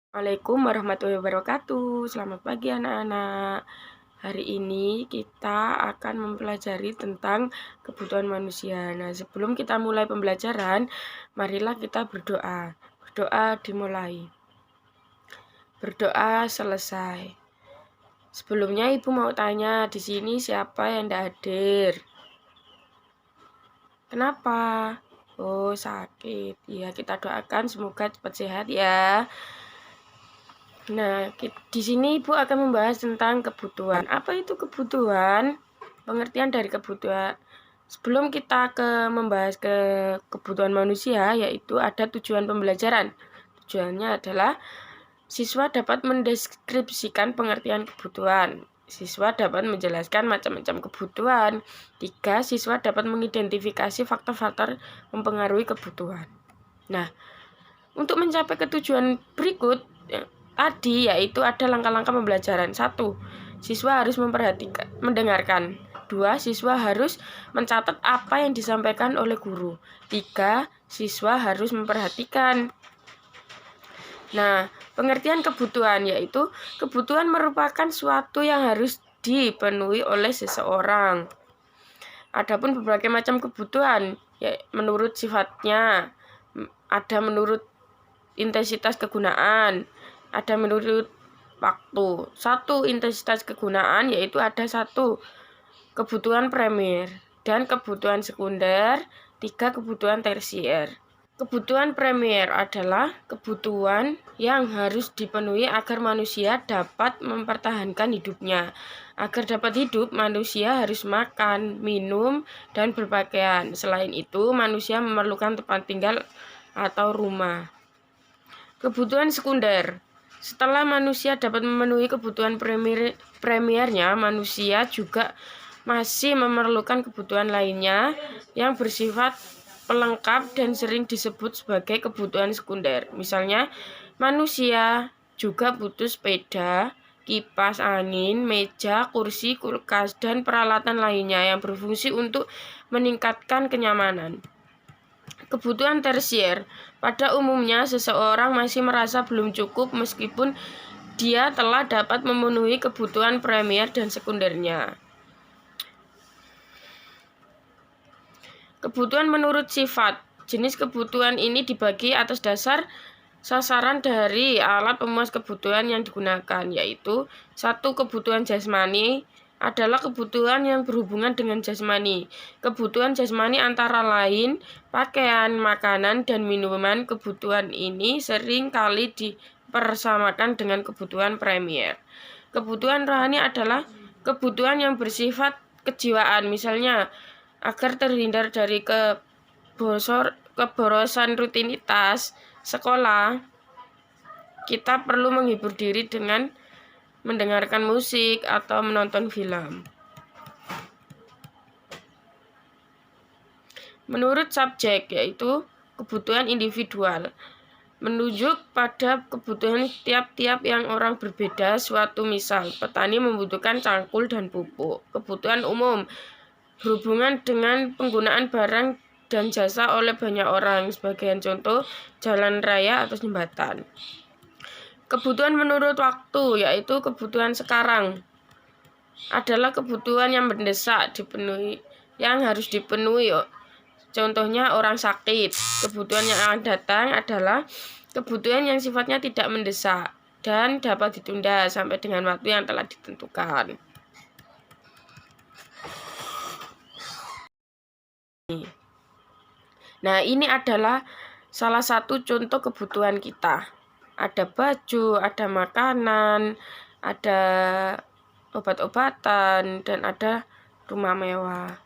Assalamualaikum warahmatullahi wabarakatuh. Selamat pagi anak-anak. Hari ini kita akan mempelajari tentang kebutuhan manusia. Nah, sebelum kita mulai pembelajaran, marilah kita berdoa. Berdoa dimulai. Berdoa selesai. Sebelumnya Ibu mau tanya, di sini siapa yang tidak hadir? Kenapa? Oh, sakit. Ya, kita doakan semoga cepat sehat ya. Nah, di sini Ibu akan membahas tentang kebutuhan. Apa itu kebutuhan? Pengertian dari kebutuhan. Sebelum kita membahas kebutuhan manusia, yaitu ada tujuan pembelajaran. Tujuannya adalah siswa dapat mendeskripsikan pengertian kebutuhan. Siswa dapat menjelaskan macam-macam kebutuhan. 3. Siswa dapat mengidentifikasi faktor-faktor mempengaruhi kebutuhan. Nah, untuk mencapai ketujuan berikut tadi, yaitu ada langkah-langkah pembelajaran. 1. Siswa harus mendengarkan. 2. Siswa harus mencatat apa yang disampaikan oleh guru. 3. Siswa harus memperhatikan. Nah, pengertian kebutuhan yaitu kebutuhan merupakan suatu yang harus dipenuhi oleh seseorang. Adapun berbagai macam kebutuhan ya, menurut sifatnya, ada menurut intensitas kegunaan, ada menurut waktu. 1. Intensitas kegunaan yaitu ada 1. Kebutuhan primer dan kebutuhan sekunder. 3. Kebutuhan tersier. Kebutuhan primer adalah kebutuhan yang harus dipenuhi agar manusia dapat mempertahankan hidupnya. Agar dapat hidup, manusia harus makan, minum, dan berpakaian. Selain itu, manusia memerlukan tempat tinggal atau rumah. Kebutuhan sekunder. Setelah manusia dapat memenuhi kebutuhan primernya, manusia juga masih memerlukan kebutuhan lainnya yang bersifat pelengkap dan sering disebut sebagai kebutuhan sekunder. Misalnya, manusia juga butuh sepeda, kipas angin, meja, kursi, kulkas, dan peralatan lainnya yang berfungsi untuk meningkatkan kenyamanan. Kebutuhan tersier. Pada umumnya, seseorang masih merasa belum cukup meskipun dia telah dapat memenuhi kebutuhan primer dan sekundernya. Kebutuhan menurut sifat. Jenis kebutuhan ini dibagi atas dasar sasaran dari alat pemuas kebutuhan yang digunakan, yaitu 1. Kebutuhan jasmani adalah kebutuhan yang berhubungan dengan jasmani. Kebutuhan jasmani antara lain pakaian, makanan, dan minuman. Kebutuhan ini sering kali dipersamakan dengan kebutuhan primer. Kebutuhan rohani adalah kebutuhan yang bersifat kejiwaan, misalnya agar terhindar dari keborosan rutinitas sekolah, kita perlu menghibur diri dengan mendengarkan musik atau menonton film. Menurut subjek, yaitu kebutuhan individual, menunjuk pada kebutuhan tiap-tiap yang orang berbeda. Suatu misal, petani membutuhkan cangkul dan pupuk. Kebutuhan umum berhubungan dengan penggunaan barang dan jasa oleh banyak orang, sebagian contoh jalan raya atau jembatan. Kebutuhan menurut waktu, yaitu kebutuhan sekarang, adalah kebutuhan yang mendesak yang harus dipenuhi. Contohnya orang sakit. Kebutuhan yang akan datang adalah kebutuhan yang sifatnya tidak mendesak dan dapat ditunda sampai dengan waktu yang telah ditentukan. Nah, ini adalah salah satu contoh kebutuhan kita. Ada baju, ada makanan, ada obat-obatan, dan ada rumah mewah.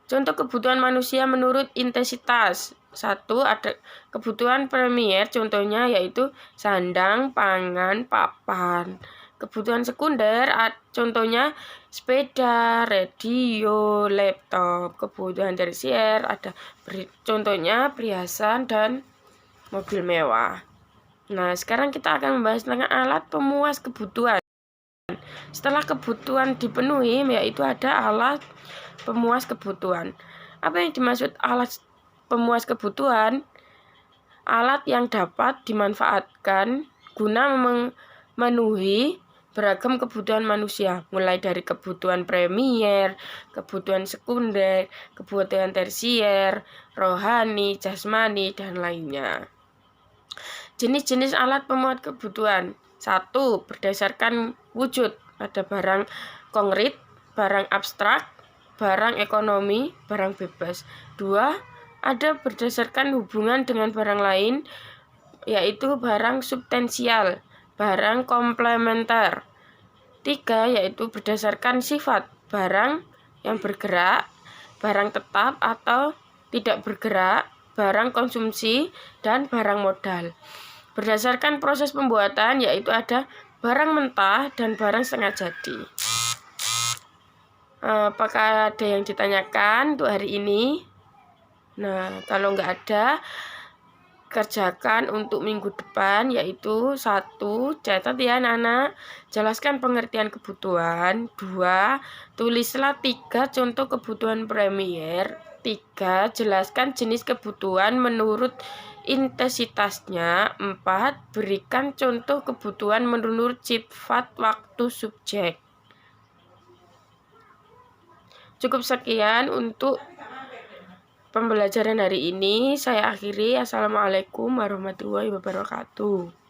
Contoh kebutuhan manusia menurut intensitas. 1. Ada kebutuhan primer, contohnya yaitu sandang, pangan, papan. Kebutuhan sekunder, contohnya sepeda, radio, laptop. Kebutuhan tersier ada contohnya perhiasan dan mobil mewah. Nah, sekarang kita akan membahas tentang alat pemuas kebutuhan. Setelah kebutuhan dipenuhi, yaitu ada alat pemuas kebutuhan. Apa yang dimaksud alat pemuas kebutuhan? Alat yang dapat dimanfaatkan guna memenuhi beragam kebutuhan manusia, mulai dari kebutuhan primer, kebutuhan sekunder, kebutuhan tersier, rohani, jasmani, dan lainnya. Jenis-jenis alat pemuat kebutuhan. 1. Berdasarkan wujud. Ada barang konkret, barang abstrak, barang ekonomi, barang bebas. 2. Ada berdasarkan hubungan dengan barang lain, yaitu barang substansial, barang komplementer. 3. Yaitu berdasarkan sifat, barang yang bergerak, barang tetap atau tidak bergerak, barang konsumsi, dan barang modal. Berdasarkan proses pembuatan, yaitu ada barang mentah dan barang setengah jadi. Apakah ada yang ditanyakan untuk hari ini? Nah, kalau nggak ada, kerjakan untuk minggu depan, yaitu 1. Catat ya anak-anak, jelaskan pengertian kebutuhan. 2. Tulislah 3 contoh kebutuhan primer. 3. Jelaskan jenis kebutuhan menurut intensitasnya. 4. Berikan contoh kebutuhan menurut sifat waktu subjek. Cukup sekian untuk pembelajaran hari ini. Saya akhiri. Assalamualaikum warahmatullahi wabarakatuh.